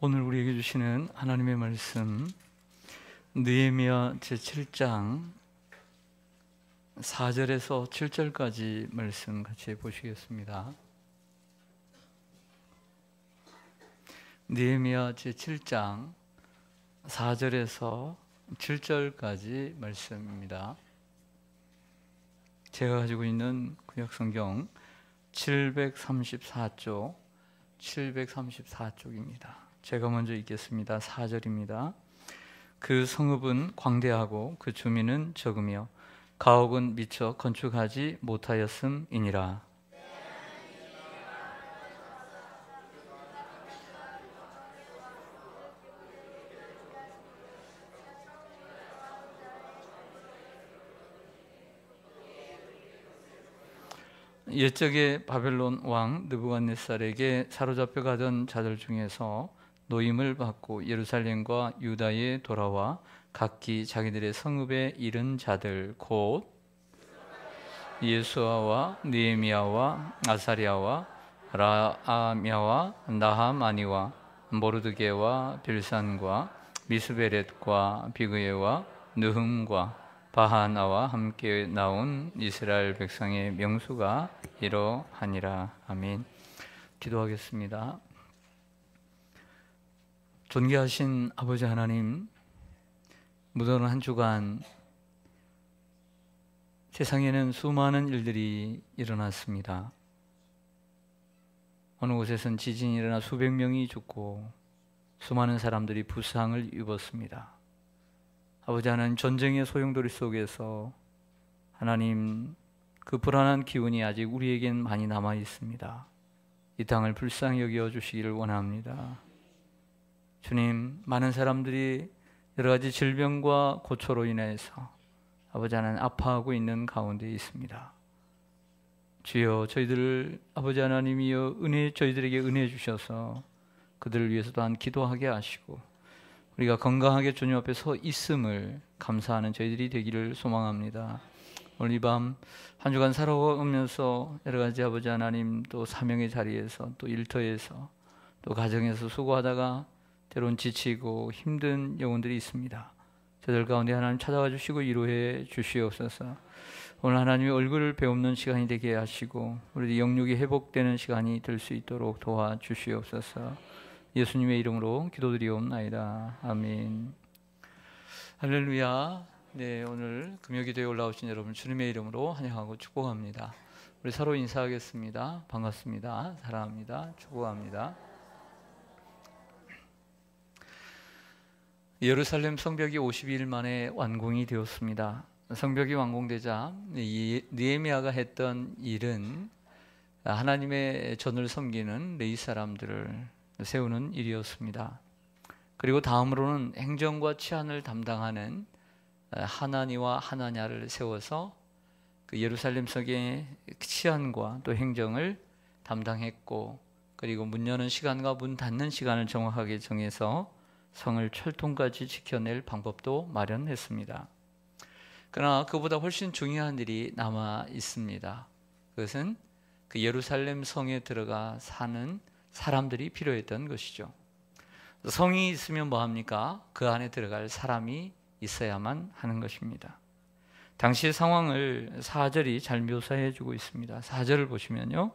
오늘 우리에게 주시는 하나님의 말씀, 느헤미야 제7장 4절에서 7절까지 말씀 같이 보시겠습니다. 느헤미야 제7장 4절에서 7절까지 말씀입니다. 제가 가지고 있는 구약성경 734쪽입니다. 제가 먼저 읽겠습니다. 4절입니다. 그 성읍은 광대하고 그 주민은 적으며 가옥은 미처 건축하지 못하였음이니라. 옛적에 바벨론 왕 느부갓네살에게 사로잡혀 가던 자들 중에서 노임을 받고 예루살렘과 유다에 돌아와 각기 자기들의 성읍에 이른 자들 곧 예수아와 느헤미야와 아사랴와 라아мя와 나하마니와 모르드게와 빌산과 미스베렛과 비그에와 느흠과 바하나와 함께 나온 이스라엘 백성의 명수가 이러하니라. 아멘. 기도하겠습니다. 존귀하신 아버지 하나님, 무더운 한 주간 세상에는 수많은 일들이 일어났습니다. 어느 곳에선 지진이 일어나 수백 명이 죽고 수많은 사람들이 부상을 입었습니다. 아버지 하나님, 전쟁의 소용돌이 속에서 하나님, 그 불안한 기운이 아직 우리에겐 많이 남아 있습니다. 이 땅을 불쌍히 여겨 주시기를 원합니다. 주님, 많은 사람들이 여러 가지 질병과 고초로 인해서 아버지 하나님 아파하고 있는 가운데 있습니다. 주여, 저희들을 아버지 하나님이여 저희들에게 은혜 주셔서 그들을 위해서 또한 기도하게 하시고 우리가 건강하게 주님 앞에 서 있음을 감사하는 저희들이 되기를 소망합니다. 오늘 이 밤 한 주간 살아오면서 여러 가지 아버지 하나님 또 사명의 자리에서 또 일터에서 또 가정에서 수고하다가 때론 지치고 힘든 영혼들이 있습니다. 저들 가운데 하나님 찾아와 주시고 위로해 주시옵소서. 오늘 하나님의 얼굴을 배우는 시간이 되게 하시고 우리 영육이 회복되는 시간이 될 수 있도록 도와주시옵소서. 예수님의 이름으로 기도드리옵나이다. 아멘. 할렐루야. 네, 오늘 금요기도에 올라오신 여러분 주님의 이름으로 환영하고 축복합니다. 우리 서로 인사하겠습니다. 반갑습니다. 사랑합니다. 축복합니다. 예루살렘 성벽이 52일 만에 완공이 되었습니다. 성벽이 완공되자 느헤미야가 했던 일은 하나님의 전을 섬기는 레위 사람들을 세우는 일이었습니다. 그리고 다음으로는 행정과 치안을 담당하는 하나니와 하나냐를 세워서 그 예루살렘 성의 치안과 또 행정을 담당했고, 그리고 문 여는 시간과 문 닫는 시간을 정확하게 정해서 성을 철통까지 지켜낼 방법도 마련했습니다. 그러나 그보다 훨씬 중요한 일이 남아 있습니다. 그것은 그 예루살렘 성에 들어가 사는 사람들이 필요했던 것이죠. 성이 있으면 뭐합니까? 그 안에 들어갈 사람이 있어야만 하는 것입니다. 당시의 상황을 4절이 잘 묘사해 주고 있습니다. 4절을 보시면요,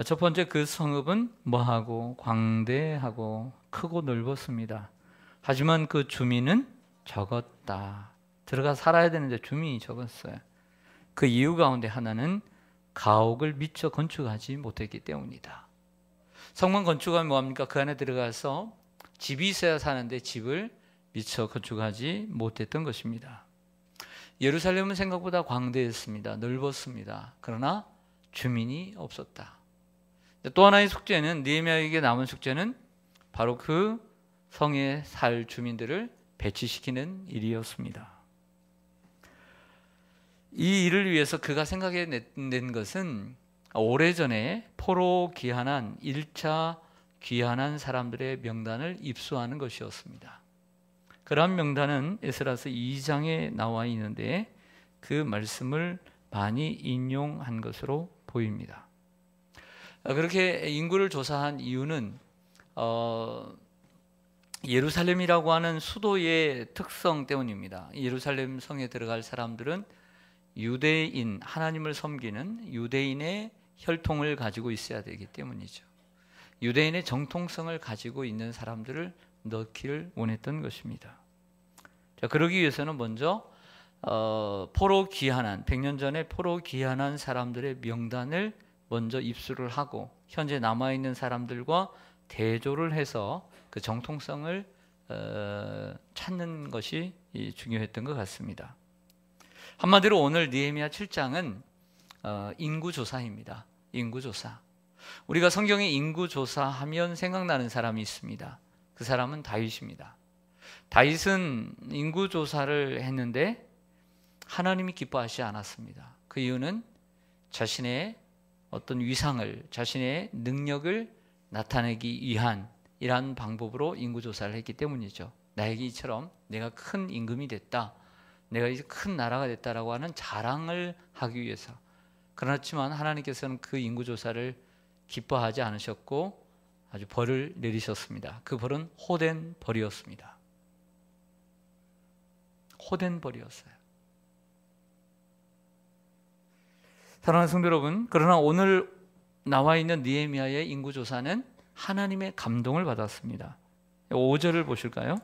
첫 번째, 그 성읍은 뭐하고 광대하고 크고 넓었습니다. 하지만 그 주민은 적었다. 들어가 살아야 되는데 주민이 적었어요. 그 이유 가운데 하나는 가옥을 미처 건축하지 못했기 때문이다. 성문 건축하면 뭐합니까? 그 안에 들어가서 집이 있어야 사는데 집을 미처 건축하지 못했던 것입니다. 예루살렘은 생각보다 광대했습니다. 넓었습니다. 그러나 주민이 없었다. 또 하나의 숙제는, 느헤미야에게 남은 숙제는 바로 그 성에 살 주민들을 배치시키는 일이었습니다. 이 일을 위해서 그가 생각해낸 것은 오래전에 포로 귀환한 1차 귀환한 사람들의 명단을 입수하는 것이었습니다. 그러한 명단은 에스라서 2장에 나와 있는데 그 말씀을 많이 인용한 것으로 보입니다. 그렇게 인구를 조사한 이유는 예루살렘이라고 하는 수도의 특성 때문입니다. 예루살렘 성에 들어갈 사람들은 유대인, 하나님을 섬기는 유대인의 혈통을 가지고 있어야 되기 때문이죠. 유대인의 정통성을 가지고 있는 사람들을 넣기를 원했던 것입니다. 자, 그러기 위해서는 먼저 포로 귀환한 100년 전에 포로 귀환한 사람들의 명단을 먼저 입수를 하고 현재 남아있는 사람들과 대조를 해서 그 정통성을 찾는 것이 중요했던 것 같습니다. 한마디로 오늘 느헤미야 7장은 인구조사입니다. 인구조사. 우리가 성경의 인구조사하면 생각나는 사람이 있습니다. 그 사람은 다윗입니다. 다윗은 인구조사를 했는데 하나님이 기뻐하시지 않았습니다. 그 이유는 자신의 어떤 위상을, 자신의 능력을 나타내기 위한 이러한 방법으로 인구조사를 했기 때문이죠. 나에게 이처럼 내가 큰 임금이 됐다, 내가 이제 큰 나라가 됐다라고 하는 자랑을 하기 위해서. 그렇지만 하나님께서는 그 인구조사를 기뻐하지 않으셨고 아주 벌을 내리셨습니다. 그 벌은 호된 벌이었습니다. 호된 벌이었어요. 사랑하는 성도 여러분, 그러나 오늘 나와 있는 느헤미야의 인구조사는 하나님의 감동을 받았습니다. 5절을 보실까요?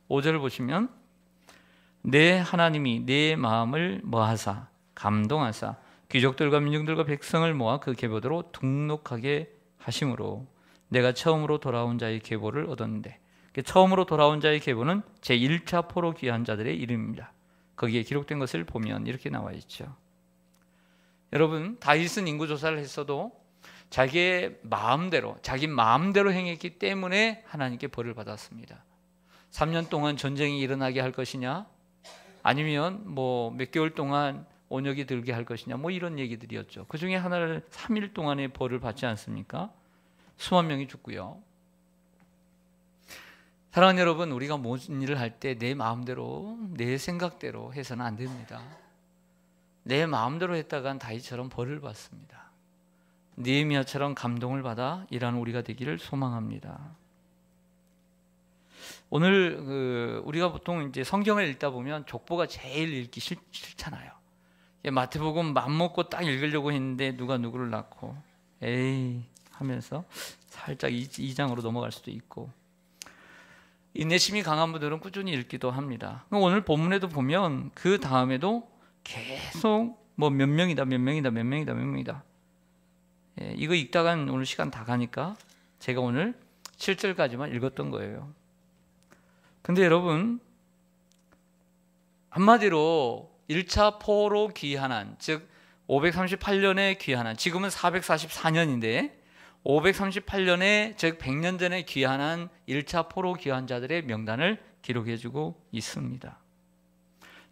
5절을 보시면 내 하나님이 내 마음을 뭐하사 감동하사 귀족들과 민중들과 백성을 모아 그 계보대로 등록하게 하심으로 내가 처음으로 돌아온 자의 계보를 얻었는데, 처음으로 돌아온 자의 계보는 제1차 포로 귀환 자들의 이름입니다. 거기에 기록된 것을 보면 이렇게 나와 있죠. 여러분, 다윗은 인구조사를 했어도 자기의 마음대로, 자기 마음대로 행했기 때문에 하나님께 벌을 받았습니다. 3년 동안 전쟁이 일어나게 할 것이냐, 아니면 몇 개월 동안 온역이 들게 할 것이냐, 이런 얘기들이었죠. 그 중에 하나를 3일 동안의 벌을 받지 않습니까? 수만 명이 죽고요. 사랑하는 여러분, 우리가 무슨 일을 할 때 내 마음대로, 내 생각대로 해서는 안 됩니다. 내 마음대로 했다간 다윗처럼 벌을 받습니다. 느헤미야처럼 감동을 받아 일하는 우리가 되기를 소망합니다. 오늘 우리가 보통 이제 성경을 읽다 보면 족보가 제일 읽기 싫잖아요. 마태복음 맘먹고 딱 읽으려고 했는데 누가 누구를 낳고 에이 하면서 살짝 2장으로 넘어갈 수도 있고, 인내심이 강한 분들은 꾸준히 읽기도 합니다. 오늘 본문에도 보면 그 다음에도 계속 몇 명이다 이거 읽다간 오늘 시간 다 가니까 제가 오늘 7절까지만 읽었던 거예요. 근데 여러분, 한마디로 1차 포로 귀환한, 즉 538년에 귀환한, 지금은 444년인데 538년에 즉 100년 전에 귀환한 1차 포로 귀환자들의 명단을 기록해주고 있습니다.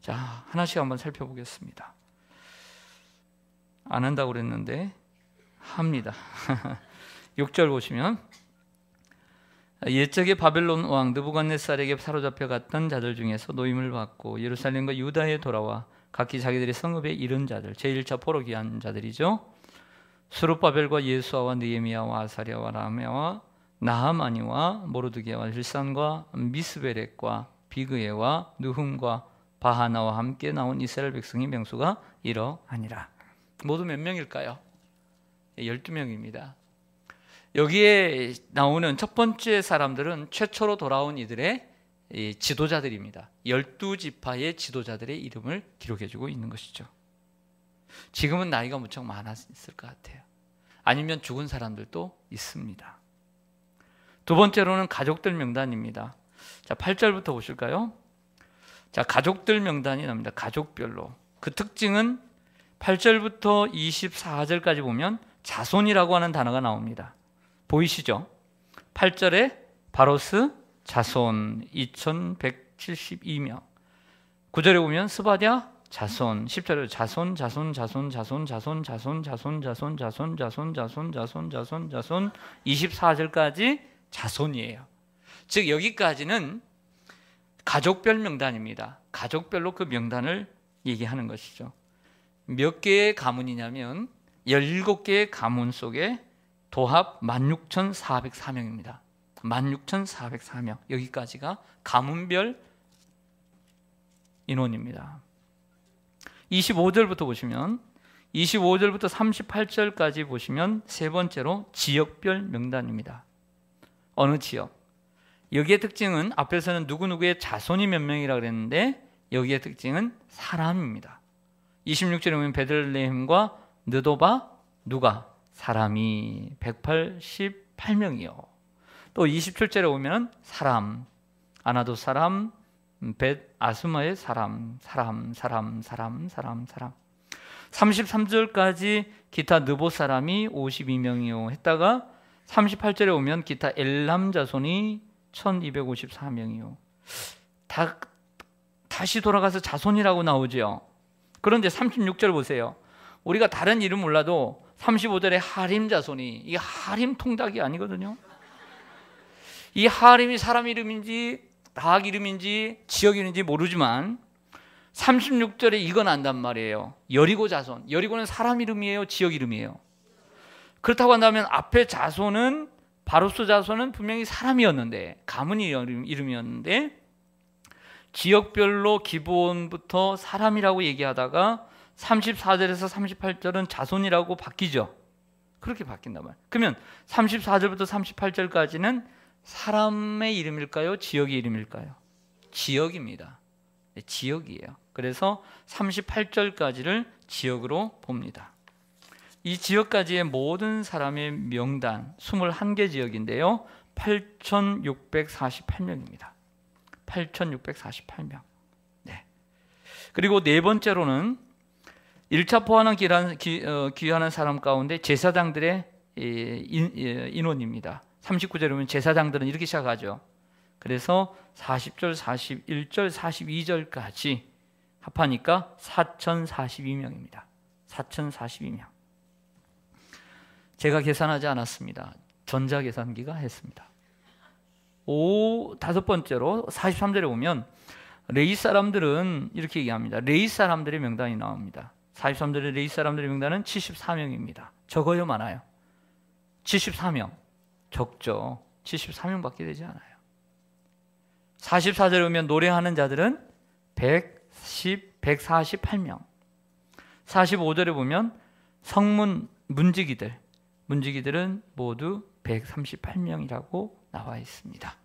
자, 하나씩 한번 살펴보겠습니다. 안 한다고 그랬는데 합니다. 6절 보시면 옛적에 바벨론 왕 느부갓네살에게 사로잡혀 갔던 자들 중에서 노임을 받고 예루살렘과 유다에 돌아와 각기 자기들의 성읍에 이른 자들, 제1차 포로 귀환 자들이죠. 스룹바벨과 예수아와 느헤미야와 아사랴와 라메와 나하마니와 모르드게와 힐산과 미스베렉과 비그에와 느훔과 바하나와 함께 나온 이스라엘 백성의 명수가 이러하니라. 모두 몇 명일까요? 12명입니다. 여기에 나오는 첫 번째 사람들은 최초로 돌아온 이들의 지도자들입니다. 12지파의 지도자들의 이름을 기록해주고 있는 것이죠. 지금은 나이가 무척 많았을 것 같아요. 아니면 죽은 사람들도 있습니다. 두 번째로는 가족들 명단입니다. 자, 8절부터 보실까요? 자, 가족들 명단이 납니다. 가족별로. 그 특징은 8절부터 24절까지 보면 자손이라고 하는 단어가 나옵니다. 보이시죠? 8절에 바로스 자손 2172명, 9절에 보면 스바랴 자손, 10절에 자손 24절까지 자손이에요. 즉 여기까지는 가족별 명단입니다. 가족별로 그 명단을 얘기하는 것이죠. 몇 개의 가문이냐면 17개의 가문 속에 도합 16,404명입니다. 16,404명. 여기까지가 가문별 인원입니다. 25절부터 보시면 25절부터 38절까지 보시면 세 번째로 지역별 명단입니다. 어느 지역? 여기의 특징은 앞에서는 누구누구의 자손이 몇 명이라고 그랬는데 여기의 특징은 사람입니다. 26절에 보면 베들레헴과 느도바 누가? 사람이 188명이요. 또 27절에 보면 사람, 아나도 사람, 벳 아스마의 사람. 33절까지 기타 느보 사람이 52명이요 했다가 38절에 오면 기타 엘람 자손이 1254명이요. 다시 돌아가서 자손이라고 나오죠. 그런데 36절 보세요. 우리가 다른 이름 몰라도 35절에 하림 자손이, 이게 하림 통닭이 아니거든요. 이 하림이 사람 이름인지 닭 이름인지 지역 이름인지 모르지만 36절에 이건 안단 말이에요. 여리고 자손. 여리고는 사람 이름이에요, 지역 이름이에요? 그렇다고 한다면 앞에 자손은, 바로스 자손은 분명히 사람이었는데, 가문 이름이었는데 지역별로 기본부터 사람이라고 얘기하다가 34절에서 38절은 자손이라고 바뀌죠. 그렇게 바뀐단 말이에요. 그러면 34절부터 38절까지는 사람의 이름일까요? 지역의 이름일까요? 지역입니다. 네, 지역이에요. 그래서 38절까지를 지역으로 봅니다. 이 지역까지의 모든 사람의 명단 21개 지역인데요. 8,648명입니다. 8,648명. 네. 그리고 네 번째로는 1차 포환을 귀환한 사람 가운데 제사장들의 인원입니다. 39절에 보면 제사장들은 이렇게 시작하죠. 그래서 40절, 41절, 42절까지 합하니까 4,042명입니다. 4,042명. 제가 계산하지 않았습니다. 전자계산기가 했습니다. 다섯 번째로 43절에 보면 레위 사람들은 이렇게 얘기합니다. 레위 사람들의 명단이 나옵니다. 43절에 레위 사람들의 명단은 74명입니다. 적어요, 많아요? 74명. 적죠. 74명밖에 되지 않아요. 44절에 보면 노래하는 자들은 148명. 45절에 보면 성문 문지기들은 모두 138명이라고 나와 있습니다.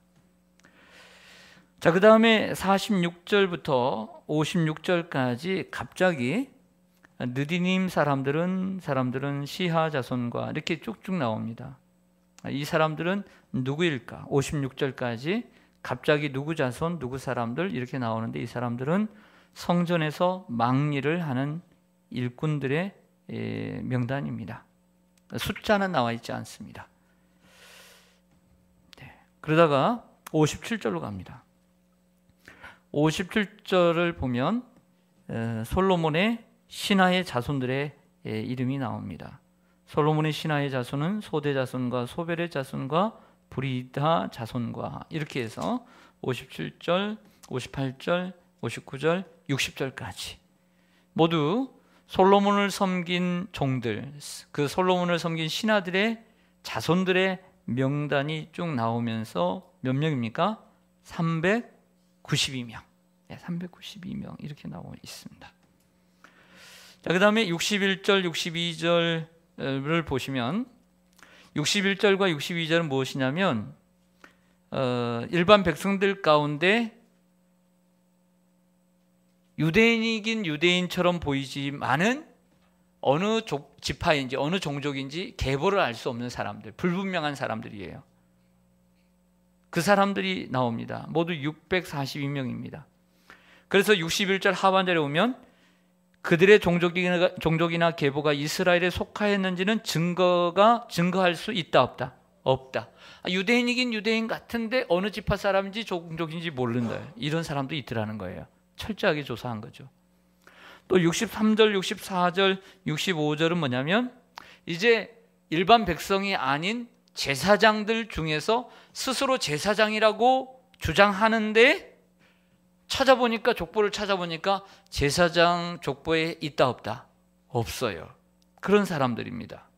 자, 그 다음에 46절부터 56절까지 갑자기 느디님 사람들은 시하 자손과 이렇게 쭉쭉 나옵니다. 이 사람들은 누구일까? 56절까지 갑자기 누구 자손, 누구 사람들 이렇게 나오는데 이 사람들은 성전에서 망리를 하는 일꾼들의 명단입니다. 숫자는 나와 있지 않습니다. 네. 그러다가 57절로 갑니다. 57절을 보면 솔로몬의 신하의 자손들의 이름이 나옵니다. 솔로몬의 신하의 자손은 소대 자손과 소벨의 자손과 브리다 자손과 이렇게 해서 57절, 58절, 59절, 60절까지 모두 솔로몬을 섬긴 종들, 그 솔로몬을 섬긴 신하들의 자손들의 명단이 쭉 나오면서 몇 명입니까? 392명. 네, 392명 이렇게 나오고 있습니다. 자, 그 다음에 61절, 62절을 보시면 61절과 62절은 무엇이냐면 일반 백성들 가운데 유대인이긴 유대인처럼 보이지만은 어느 지파인지 어느 종족인지 계보를 알 수 없는 사람들, 불분명한 사람들이에요. 그 사람들이 나옵니다. 모두 642명입니다. 그래서 61절 하반절에 오면 그들의 종족이나 계보가 이스라엘에 속하였는지는 증거할 수 있다 없다? 없다. 유대인이긴 유대인 같은데 어느 지파 사람인지 종족인지 모른다. 이런 사람도 있더라는 거예요. 철저하게 조사한 거죠. 또 63절, 64절, 65절은 뭐냐면 이제 일반 백성이 아닌 제사장들 중에서 스스로 제사장이라고 주장하는데 찾아보니까 족보를 찾아보니까 제사장 족보에 있다 없다? 없어요. 그런 사람들입니다.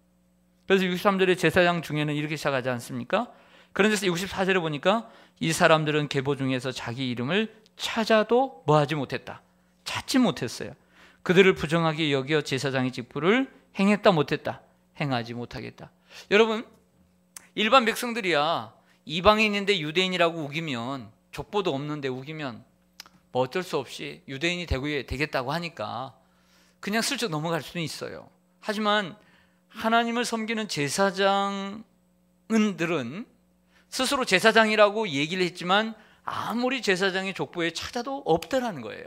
그래서 63절의 제사장 중에는 이렇게 시작하지 않습니까? 그런데 64절에 보니까 이 사람들은 계보 중에서 자기 이름을 찾아도 뭐하지 못했다. 찾지 못했어요. 그들을 부정하게 여겨 제사장의 직분을 행했다 못했다. 행하지 못하겠다. 여러분, 일반 백성들이야 이방인인데 유대인이라고 우기면, 족보도 없는데 우기면 뭐 어쩔 수 없이 유대인이 되겠다고 하니까 그냥 슬쩍 넘어갈 수는 있어요. 하지만 하나님을 섬기는 제사장들은 스스로 제사장이라고 얘기를 했지만 아무리 제사장의 족보에 찾아도 없더라는 거예요.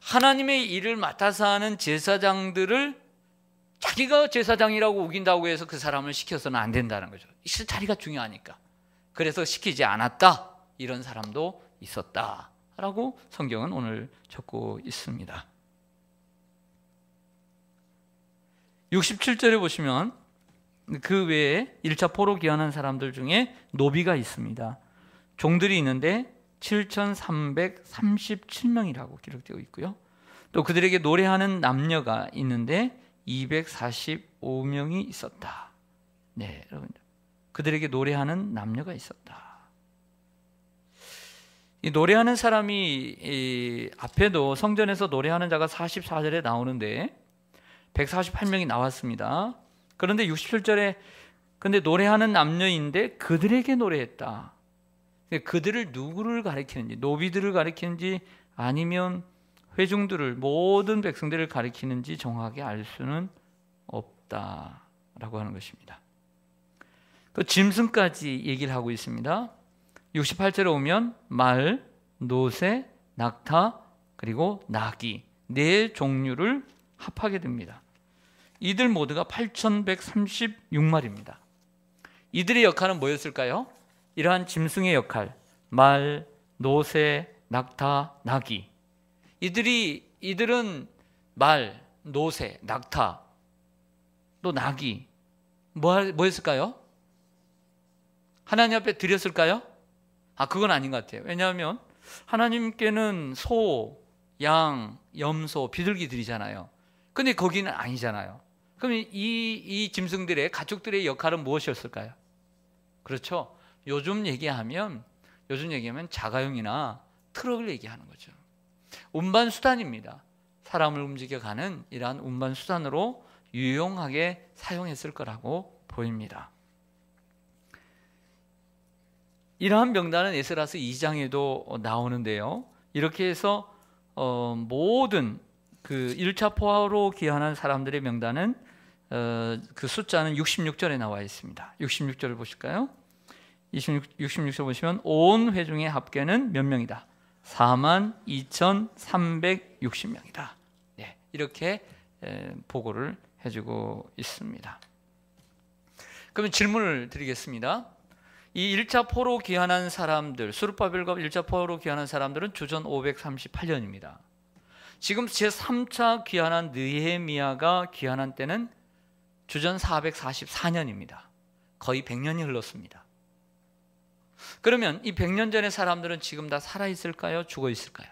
하나님의 일을 맡아서 하는 제사장들을 자기가 제사장이라고 우긴다고 해서 그 사람을 시켜서는 안 된다는 거죠. 자리가 중요하니까. 그래서 시키지 않았다. 이런 사람도 있었다라고 성경은 오늘 적고 있습니다. 67절에 보시면 그 외에 1차 포로 귀환한 사람들 중에 노비가 있습니다. 종들이 있는데 7,337명이라고 기록되어 있고요. 또 그들에게 노래하는 남녀가 있는데 245명이 있었다. 네, 여러분, 그들에게 노래하는 남녀가 있었다. 이 노래하는 사람이 앞에도 성전에서 노래하는 자가 44절에 나오는데 148명이 나왔습니다. 그런데 67절에 근데 노래하는 남녀인데 그들에게 노래했다. 그들을 누구를 가리키는지, 노비들을 가리키는지 아니면 회중들을, 모든 백성들을 가리키는지 정확하게 알 수는 없다라고 하는 것입니다. 그 짐승까지 얘기를 하고 있습니다. 68절에 오면 말, 노새, 낙타, 그리고 나귀 네 종류를 합하게 됩니다. 이들 모두가 8,136마리입니다. 이들의 역할은 뭐였을까요? 이러한 짐승의 역할, 말, 노새, 낙타, 나귀. 이들은 말, 노새, 낙타, 또 나귀 뭐였을까요? 하나님 앞에 드렸을까요? 그건 아닌 것 같아요. 왜냐하면 하나님께는 소, 양, 염소, 비둘기 드리잖아요. 근데 거기는 아니잖아요. 그럼 이 짐승들의, 가축들의 역할은 무엇이었을까요? 그렇죠. 요즘 얘기하면 자가용이나 트럭을 얘기하는 거죠. 운반수단입니다. 사람을 움직여가는 이러한 운반수단으로 유용하게 사용했을 거라고 보입니다. 이러한 명단은 에스라서 2장에도 나오는데요. 이렇게 해서 모든 그 1차 포로로 귀환한 사람들의 명단은 그 숫자는 66절에 나와 있습니다. 66절을 보실까요? 66절 보시면 온 회중의 합계는 몇 명이다? 42,360명이다. 네, 이렇게 보고를 해주고 있습니다. 그러면 질문을 드리겠습니다. 이 1차 포로 귀환한 사람들, 스룹바벨과 1차 포로 귀환한 사람들은 주전 538년입니다. 지금 제3차 귀환한 느헤미야가 귀환한 때는 주전 444년입니다. 거의 100년이 흘렀습니다. 그러면 이 100년 전의 사람들은 지금 다 살아있을까요? 죽어 있을까요?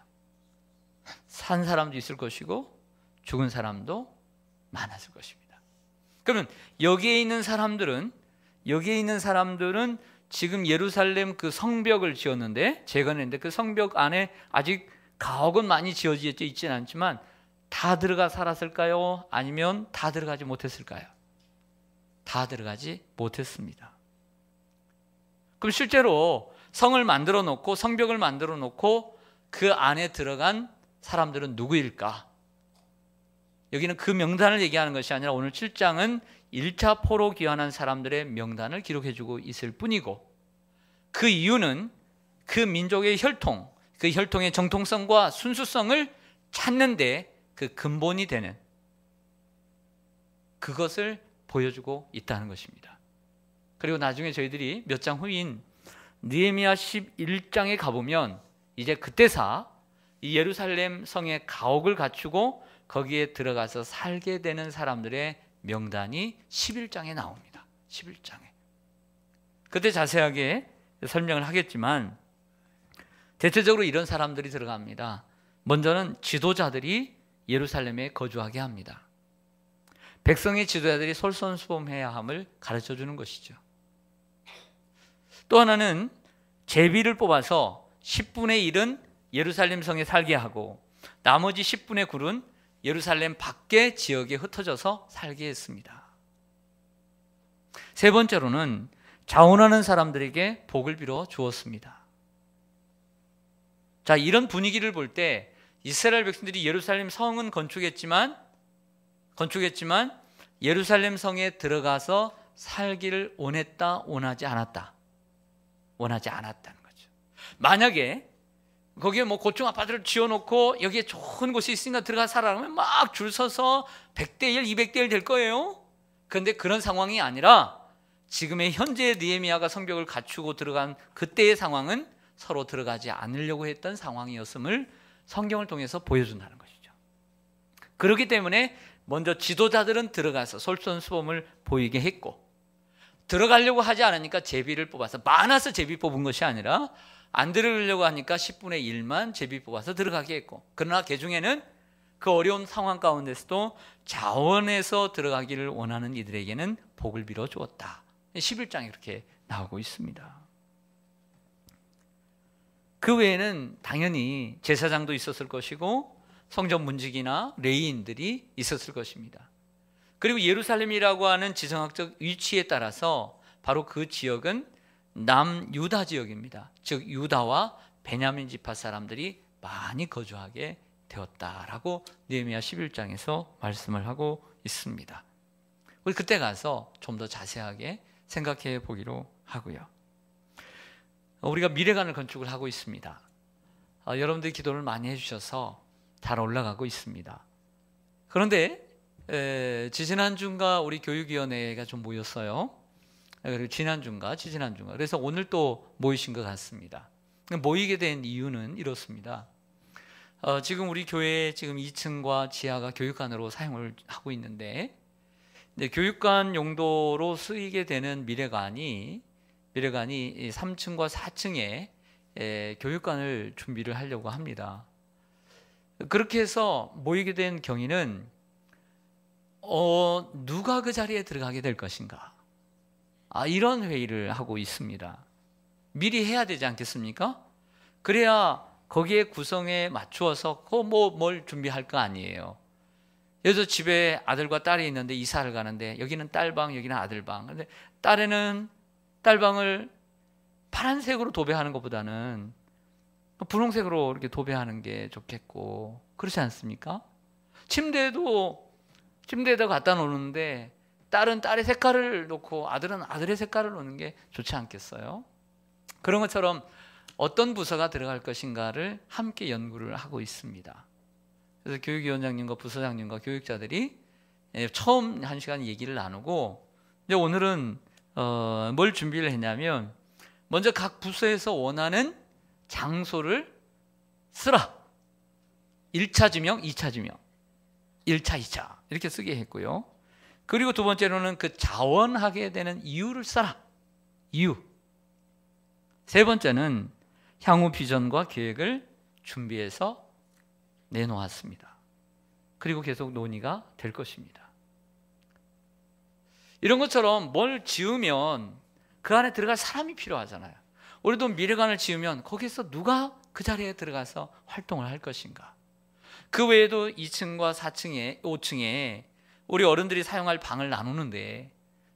산 사람도 있을 것이고 죽은 사람도 많았을 것입니다. 그러면 여기에 있는 사람들은 지금 예루살렘 그 성벽을 지었는데, 재건했는데 그 성벽 안에 아직 가옥은 많이 지어져 있지는 않지만 다 들어가 살았을까요? 아니면 다 들어가지 못했을까요? 다 들어가지 못했습니다. 그럼 실제로 성을 만들어 놓고, 성벽을 만들어 놓고 그 안에 들어간 사람들은 누구일까? 여기는 그 명단을 얘기하는 것이 아니라 오늘 7장은 1차 포로 귀환한 사람들의 명단을 기록해주고 있을 뿐이고, 그 이유는 그 민족의 혈통, 그 혈통의 정통성과 순수성을 찾는데 그 근본이 되는 그것을 보여주고 있다는 것입니다. 그리고 나중에 저희들이 몇 장 후인 느헤미야 11장에 가보면 이제 그때사 이 예루살렘 성의 가옥을 갖추고 거기에 들어가서 살게 되는 사람들의 명단이 11장에 나옵니다. 11장에. 그때 자세하게 설명을 하겠지만 대체적으로 이런 사람들이 들어갑니다. 먼저는 지도자들이 예루살렘에 거주하게 합니다. 백성의 지도자들이 솔선수범해야 함을 가르쳐 주는 것이죠. 또 하나는 제비를 뽑아서 10분의 1은 예루살렘 성에 살게 하고 나머지 10분의 9는 예루살렘 밖의 지역에 흩어져서 살게 했습니다. 세 번째로는 자원하는 사람들에게 복을 빌어 주었습니다. 자, 이런 분위기를 볼 때 이스라엘 백성들이 예루살렘 성은 건축했지만 예루살렘 성에 들어가서 살기를 원했다, 원하지 않았다? 원하지 않았다는 거죠. 만약에 거기에 뭐 고층 아파트를 지어놓고 여기에 좋은 곳이 있으니까 들어가 살아라면 막 줄 서서 100대 1, 200대 1 될 거예요. 그런데 그런 상황이 아니라 지금의 현재 느헤미야가 성벽을 갖추고 들어간 그때의 상황은 서로 들어가지 않으려고 했던 상황이었음을 성경을 통해서 보여준다는 것이죠. 그렇기 때문에 먼저 지도자들은 들어가서 솔선수범을 보이게 했고, 들어가려고 하지 않으니까 제비를 뽑아서, 많아서 제비 뽑은 것이 아니라 안 들어가려고 하니까 10분의 1만 제비 뽑아서 들어가게 했고, 그러나 그 중에는 그 어려운 상황 가운데서도 자원해서 들어가기를 원하는 이들에게는 복을 빌어 주었다. 11장에 그렇게 나오고 있습니다. 그 외에는 당연히 제사장도 있었을 것이고 성전 문지기나 레위인들이 있었을 것입니다. 그리고 예루살렘이라고 하는 지정학적 위치에 따라서 바로 그 지역은 남유다 지역입니다. 즉 유다와 베냐민 지파 사람들이 많이 거주하게 되었다라고 느헤미야 11장에서 말씀을 하고 있습니다. 우리 그때 가서 좀 더 자세하게 생각해 보기로 하고요. 우리가 미래관을 건축을 하고 있습니다. 여러분들이 기도를 많이 해주셔서 잘 올라가고 있습니다. 그런데 지지난주인가 우리 교육위원회가 좀 모였어요. 그리고 지난주인가 그래서 오늘 또 모이신 것 같습니다. 모이게 된 이유는 이렇습니다. 지금 우리 교회에 지금 2층과 지하가 교육관으로 사용을 하고 있는데, 교육관 용도로 쓰이게 되는 미래관이 3층과 4층에 교육관을 준비를 하려고 합니다. 그렇게 해서 모이게 된 경위는 누가 그 자리에 들어가게 될 것인가, 이런 회의를 하고 있습니다. 미리 해야 되지 않겠습니까? 그래야 거기에 구성에 맞추어서 뭘 준비할 거 아니에요. 예를 들어 집에 아들과 딸이 있는데 이사를 가는데 여기는 딸방, 여기는 아들방. 근데 딸방을 파란색으로 도배하는 것보다는 분홍색으로 이렇게 도배하는 게 좋겠고, 그렇지 않습니까? 침대에다 갖다 놓는데 딸은 딸의 색깔을 놓고 아들은 아들의 색깔을 놓는 게 좋지 않겠어요? 그런 것처럼 어떤 부서가 들어갈 것인가를 함께 연구를 하고 있습니다. 그래서 교육위원장님과 부서장님과 교육자들이 처음 1시간 얘기를 나누고, 이제 오늘은 뭘 준비를 했냐면, 먼저 각 부서에서 원하는 장소를 쓰라. 1차 지명, 2차 지명, 1차, 2차 이렇게 쓰게 했고요. 그리고 두 번째로는 그 자원하게 되는 이유를 써라. 이유. 세 번째는 향후 비전과 계획을 준비해서 내놓았습니다. 그리고 계속 논의가 될 것입니다. 이런 것처럼 뭘 지으면 그 안에 들어갈 사람이 필요하잖아요. 우리도 미래관을 지으면 거기서 누가 그 자리에 들어가서 활동을 할 것인가. 그 외에도 2층과 4층에 5층에 우리 어른들이 사용할 방을 나누는데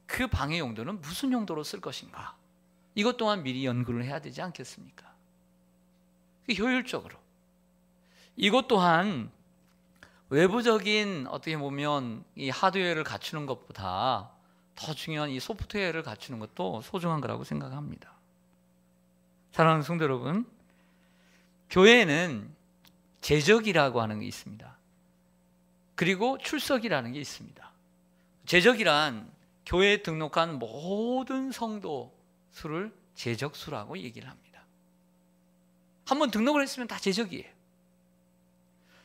그 방의 용도는 무슨 용도로 쓸 것인가, 이것 또한 미리 연구를 해야 되지 않겠습니까? 효율적으로. 이것 또한 외부적인 어떻게 보면 이 하드웨어를 갖추는 것보다 더 중요한 이 소프트웨어를 갖추는 것도 소중한 거라고 생각합니다. 사랑하는 성도 여러분, 교회에는 제적이라고 하는 게 있습니다. 그리고 출석이라는 게 있습니다. 제적이란 교회에 등록한 모든 성도 수를 제적수라고 얘기를 합니다. 한번 등록을 했으면 다 제적이에요.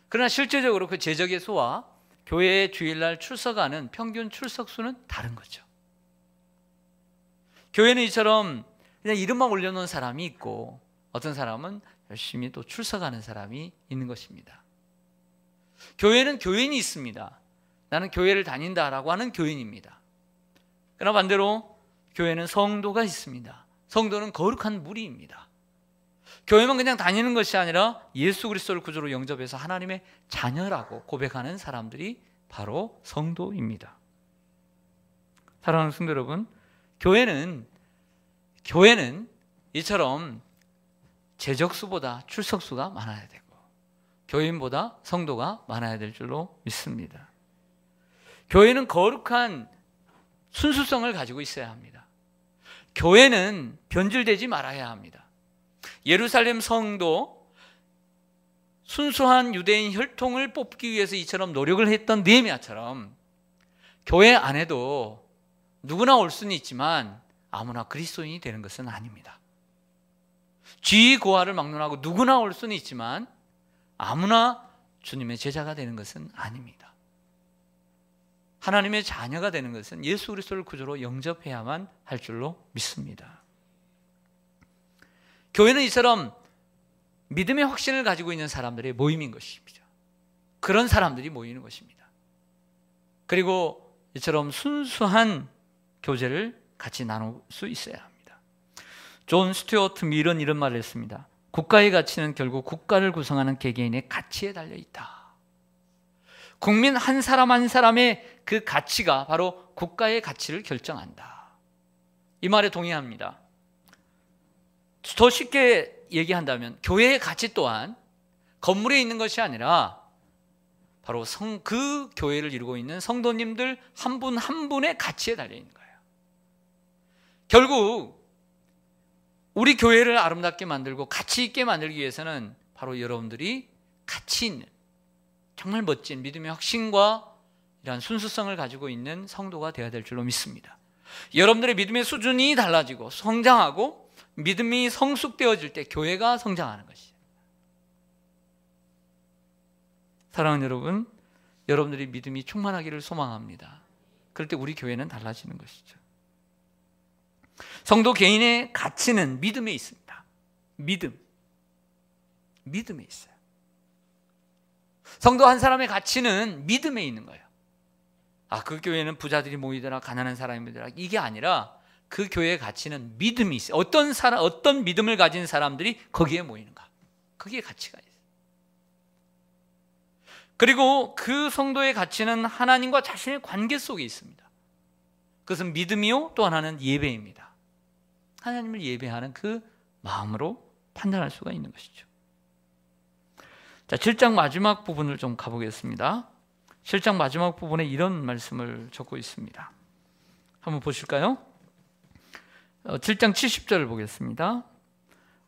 그러나 실제적으로 그 제적의 수와 교회에 주일날 출석하는 평균 출석수는 다른 거죠. 교회는 이처럼 그냥 이름만 올려놓은 사람이 있고, 어떤 사람은 열심히 또 출석하는 사람이 있는 것입니다. 교회는 교인이 있습니다. 나는 교회를 다닌다라고 하는 교인입니다. 그러나 반대로 교회는 성도가 있습니다. 성도는 거룩한 무리입니다. 교회만 그냥 다니는 것이 아니라 예수 그리스도를 구주로 영접해서 하나님의 자녀라고 고백하는 사람들이 바로 성도입니다. 사랑하는 성도 여러분, 교회는 이처럼 재적수보다 출석수가 많아야 되고 교인보다 성도가 많아야 될 줄로 믿습니다. 교회는 거룩한 순수성을 가지고 있어야 합니다. 교회는 변질되지 말아야 합니다. 예루살렘 성도 순수한 유대인 혈통을 뽑기 위해서 이처럼 노력을 했던 느헤미야처럼 교회 안에도 누구나 올 수는 있지만 아무나 그리스도인이 되는 것은 아닙니다. 쥐고아를 막론하고 누구나 올 수는 있지만 아무나 주님의 제자가 되는 것은 아닙니다. 하나님의 자녀가 되는 것은 예수 그리스도를 구주로 영접해야만 할 줄로 믿습니다. 교회는 이처럼 믿음의 확신을 가지고 있는 사람들의 모임인 것입니다. 그런 사람들이 모이는 것입니다. 그리고 이처럼 순수한 교제를 같이 나눌 수 있어야 합니다. 존 스튜어트 밀은 이런 말을 했습니다. 국가의 가치는 결국 국가를 구성하는 개개인의 가치에 달려있다. 국민 한 사람 한 사람의 그 가치가 바로 국가의 가치를 결정한다. 이 말에 동의합니다. 더 쉽게 얘기한다면 교회의 가치 또한 건물에 있는 것이 아니라 바로 그 교회를 이루고 있는 성도님들 한 분 한 분의 가치에 달려있는 거예요. 결국 우리 교회를 아름답게 만들고 가치 있게 만들기 위해서는 바로 여러분들이 가치 있는 정말 멋진 믿음의 확신과 이러한 순수성을 가지고 있는 성도가 되어야 될 줄로 믿습니다. 여러분들의 믿음의 수준이 달라지고 성장하고 믿음이 성숙되어질 때 교회가 성장하는 것이에요. 사랑하는 여러분, 여러분들이 믿음이 충만하기를 소망합니다. 그럴 때 우리 교회는 달라지는 것이죠. 성도 개인의 가치는 믿음에 있습니다. 믿음에 있어요. 성도 한 사람의 가치는 믿음에 있는 거예요. 그 교회는 부자들이 모이더라, 가난한 사람이 모이더라, 이게 아니라 그 교회의 가치는 믿음이 있어요. 어떤 믿음을 가진 사람들이 거기에 모이는가, 거기에 가치가 있어요. 그리고 그 성도의 가치는 하나님과 자신의 관계 속에 있습니다. 그것은 믿음이요, 또 하나는 예배입니다. 하나님을 예배하는 그 마음으로 판단할 수가 있는 것이죠. 자, 7장 마지막 부분을 좀 가보겠습니다. 7장 마지막 부분에 이런 말씀을 적고 있습니다. 한번 보실까요? 7장 70절을 보겠습니다.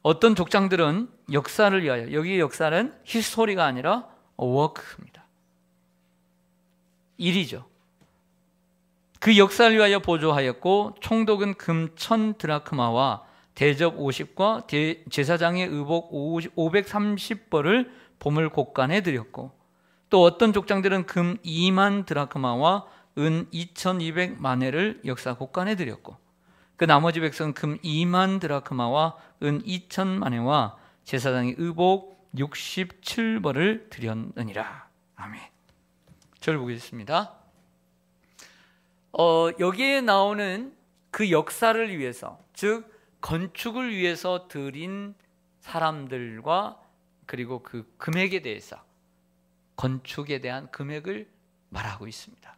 어떤 족장들은 역사를 위하여, 여기의 역사는 히스토리가 아니라 워크입니다. 일이죠. 그 역사를 위하여 보조하였고 총독은 금 1000 드라크마와 대접 50과 제사장의 의복 530벌을 보물 곡간에 드렸고, 또 어떤 족장들은 금 2만 드라크마와 은 2200마네를 역사 곡간에 드렸고, 그 나머지 백성은 금 2만 드라크마와 은 2000마네와 제사장의 의복 67벌을 드렸느니라. 아멘. 저를 보겠습니다. 여기에 나오는 그 역사를 위해서, 즉 건축을 위해서 드린 사람들과 그리고 그 금액에 대해서, 건축에 대한 금액을 말하고 있습니다.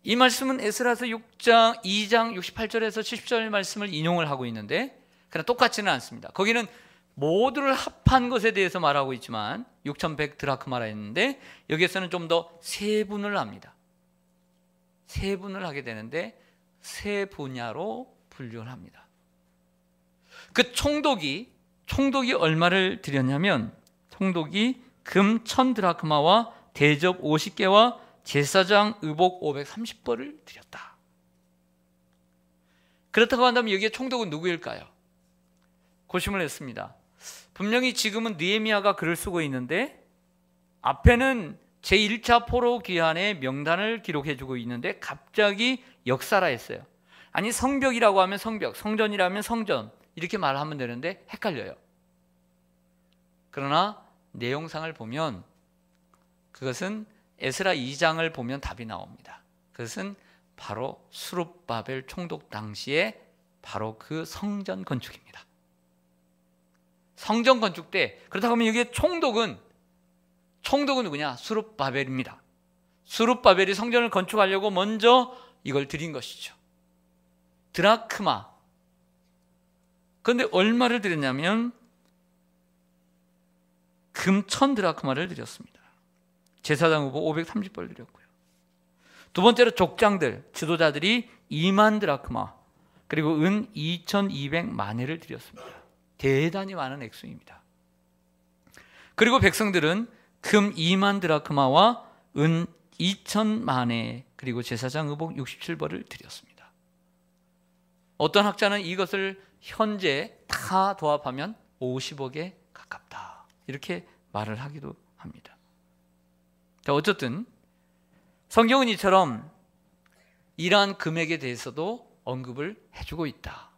이 말씀은 에스라서 6장 2장 68절에서 70절 말씀을 인용을 하고 있는데, 그러나 똑같지는 않습니다. 거기는 모두를 합한 것에 대해서 말하고 있지만 6100 드라크마라 했는데, 여기에서는 좀 더 세분을 합니다. 세분을 하게 되는데 세 분야로 분류를 합니다. 그 총독이 얼마를 드렸냐면, 총독이 금 1000 드라크마와 대접 50개와 제사장 의복 530벌을 드렸다. 그렇다고 한다면 여기에 총독은 누구일까요? 고심을 했습니다. 분명히 지금은 느헤미야가 글을 쓰고 있는데 앞에는 제1차 포로 기한의 명단을 기록해주고 있는데 갑자기 역사라 했어요. 아니, 성벽이라고 하면 성벽, 성전이라면 성전, 이렇게 말하면 되는데 헷갈려요. 그러나 내용상을 보면 그것은 에스라 2장을 보면 답이 나옵니다. 그것은 바로 스룹바벨 총독 당시에 바로 그 성전 건축입니다. 성전 건축 때, 그렇다고 하면 여기에 총독은 누구냐? 스룹바벨입니다. 스룹바벨이 성전을 건축하려고 먼저 이걸 드린 것이죠. 드라크마. 그런데 얼마를 드렸냐면 금 1000드라크마를 드렸습니다. 제사장 후보 530벌 드렸고요. 두 번째로 족장들, 지도자들이 2만 드라크마, 그리고 은 2200만회를 드렸습니다. 대단히 많은 액수입니다. 그리고 백성들은 금 2만 드라크마와 은 2000만회, 그리고 제사장 의복 67벌을 드렸습니다. 어떤 학자는 이것을 현재 다 도합하면 50억에 가깝다, 이렇게 말을 하기도 합니다. 자, 어쨌든 성경은 이처럼 이러한 금액에 대해서도 언급을 해주고 있다.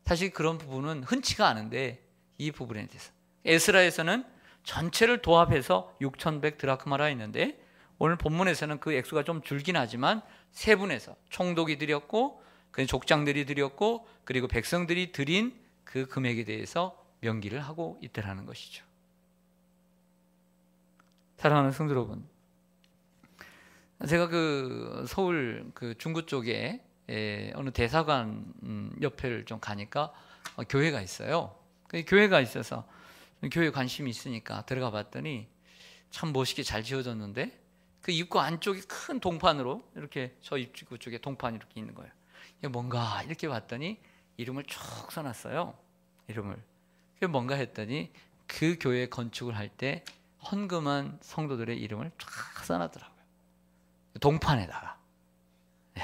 사실 그런 부분은 흔치가 않은데 이 부분에 대해서 에스라에서는 전체를 도합해서 6100 드라크마라 했는데 오늘 본문에서는 그 액수가 좀 줄긴 하지만 세 분에서 총독이 드렸고 족장들이 드렸고 그리고 백성들이 드린 그 금액에 대해서 명기를 하고 있더라는 것이죠. 사랑하는 성도 여러분, 제가 그 서울 그 중구 쪽에 어느 대사관 옆에를 좀 가니까 교회가 있어요. 교회가 있어서 교회 관심이 있으니까 들어가 봤더니 참 멋있게 잘 지어졌는데 그 입구 안쪽이 큰 동판으로 이렇게 저 입구 쪽에 동판이 이렇게 있는 거예요. 이게 뭔가 이렇게 봤더니 이름을 쭉 써놨어요. 이름을. 그게 뭔가 했더니 그 교회 건축을 할 때 헌금한 성도들의 이름을 쫙 써놨더라고요. 동판에다가. 예.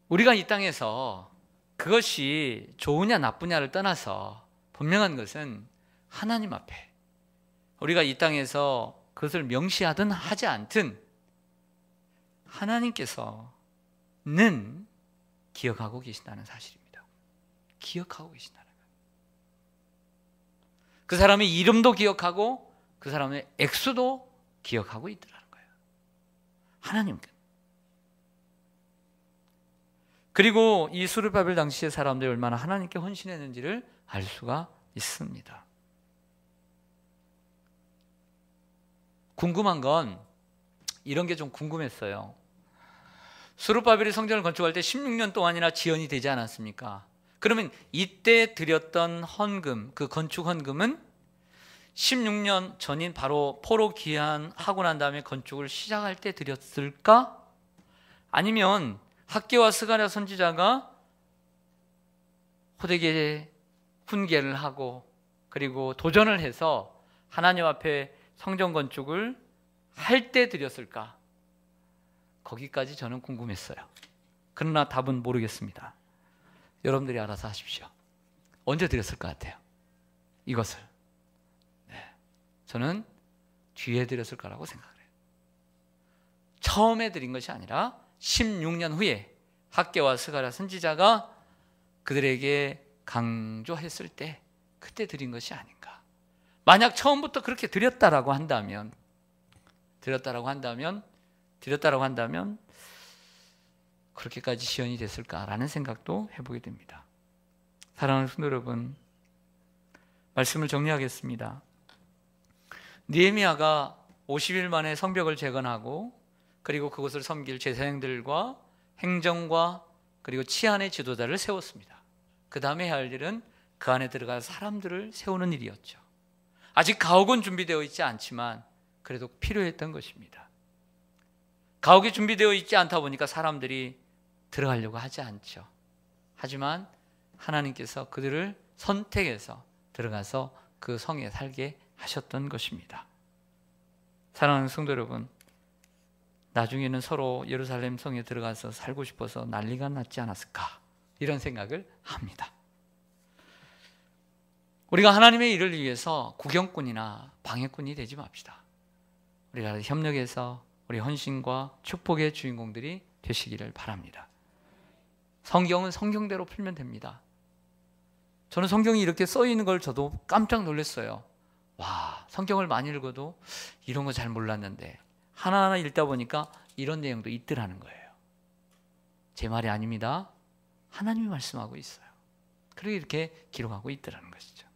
우리가 이 땅에서 그것이 좋으냐 나쁘냐를 떠나서 분명한 것은 하나님 앞에 우리가 이 땅에서 그것을 명시하든 하지 않든 하나님께서는 기억하고 계신다는 사실입니다. 기억하고 계신다는 거예요. 그 사람의 이름도 기억하고 그 사람의 액수도 기억하고 있더라는 거예요. 하나님께. 그리고 이 수르바벨 당시의 사람들이 얼마나 하나님께 헌신했는지를 알 수가 있습니다. 궁금한 건 이런 게 좀 궁금했어요. 수르바벨이 성전을 건축할 때 16년 동안이나 지연이 되지 않았습니까? 그러면 이때 드렸던 헌금, 그 건축 헌금은 16년 전인 바로 포로 귀환하고 난 다음에 건축을 시작할 때 드렸을까? 아니면 학개와 스가랴 선지자가 호되게 훈계를 하고 그리고 도전을 해서 하나님 앞에 성전 건축을 할 때 드렸을까? 거기까지 저는 궁금했어요. 그러나 답은 모르겠습니다. 여러분들이 알아서 하십시오. 언제 드렸을 것 같아요? 이것을. 네. 저는 뒤에 드렸을 거라고 생각을 해요. 처음에 드린 것이 아니라 16년 후에 학개와 스가랴 선지자가 그들에게 강조했을 때 그때 드린 것이 아닌가. 만약 처음부터 그렇게 드렸다라고 한다면 그렇게까지 시연이 됐을까라는 생각도 해보게 됩니다. 사랑하는 성도 여러분, 말씀을 정리하겠습니다. 느헤미야가 50일 만에 성벽을 재건하고 그리고 그것을 섬길 제사장들과 행정과 그리고 치안의 지도자를 세웠습니다. 그 다음에 해야 할 일은 그 안에 들어갈 사람들을 세우는 일이었죠. 아직 가옥은 준비되어 있지 않지만 그래도 필요했던 것입니다. 가옥이 준비되어 있지 않다 보니까 사람들이 들어가려고 하지 않죠. 하지만 하나님께서 그들을 선택해서 들어가서 그 성에 살게 하셨던 것입니다. 사랑하는 성도 여러분, 나중에는 서로 예루살렘 성에 들어가서 살고 싶어서 난리가 났지 않았을까, 이런 생각을 합니다. 우리가 하나님의 일을 위해서 구경꾼이나 방해꾼이 되지 맙시다. 우리가 협력해서 우리 헌신과 축복의 주인공들이 되시기를 바랍니다. 성경은 성경대로 풀면 됩니다. 저는 성경이 이렇게 써 있는 걸 저도 깜짝 놀랐어요. 와, 성경을 많이 읽어도 이런 거 잘 몰랐는데 하나하나 읽다 보니까 이런 내용도 있더라는 거예요. 제 말이 아닙니다. 하나님이 말씀하고 있어요. 그렇게 이렇게 기록하고 있더라는 것이죠.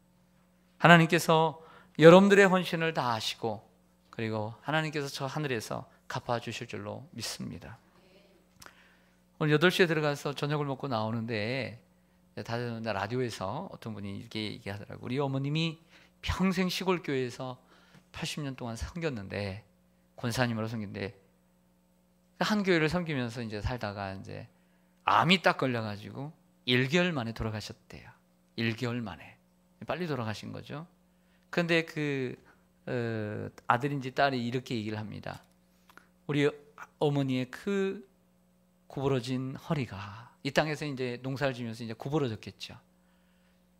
하나님께서 여러분들의 헌신을 다 아시고 그리고 하나님께서 저 하늘에서 갚아주실 줄로 믿습니다. 오늘 8시에 들어가서 저녁을 먹고 나오는데 다들 라디오에서 어떤 분이 이렇게 얘기하더라고요. 우리 어머님이 평생 시골 교회에서 80년 동안 섬겼는데 권사님으로 섬겼는데 한 교회를 섬기면서 이제 살다가 이제 암이 딱 걸려가지고 1개월 만에 돌아가셨대요. 1개월 만에 빨리 돌아가신 거죠. 그런데 그 아들인지 딸이 이렇게 얘기를 합니다. 우리 어머니의 그 구부러진 허리가 이 땅에서 이제 농사를 지면서 이제 구부러졌겠죠.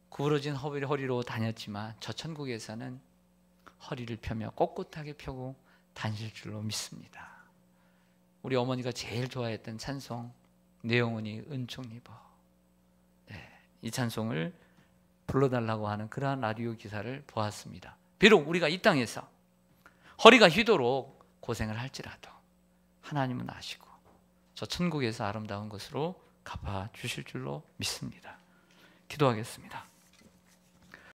구부러진 허리로 다녔지만 저 천국에서는 허리를 펴며 꼿꼿하게 펴고 다니실 줄로 믿습니다. 우리 어머니가 제일 좋아했던 찬송 내 영혼이 은총 입어. 네, 이 찬송을 불러달라고 하는 그러한 라디오 기사를 보았습니다. 비록 우리가 이 땅에서 허리가 휘도록 고생을 할지라도 하나님은 아시고 저 천국에서 아름다운 것으로 갚아주실 줄로 믿습니다. 기도하겠습니다.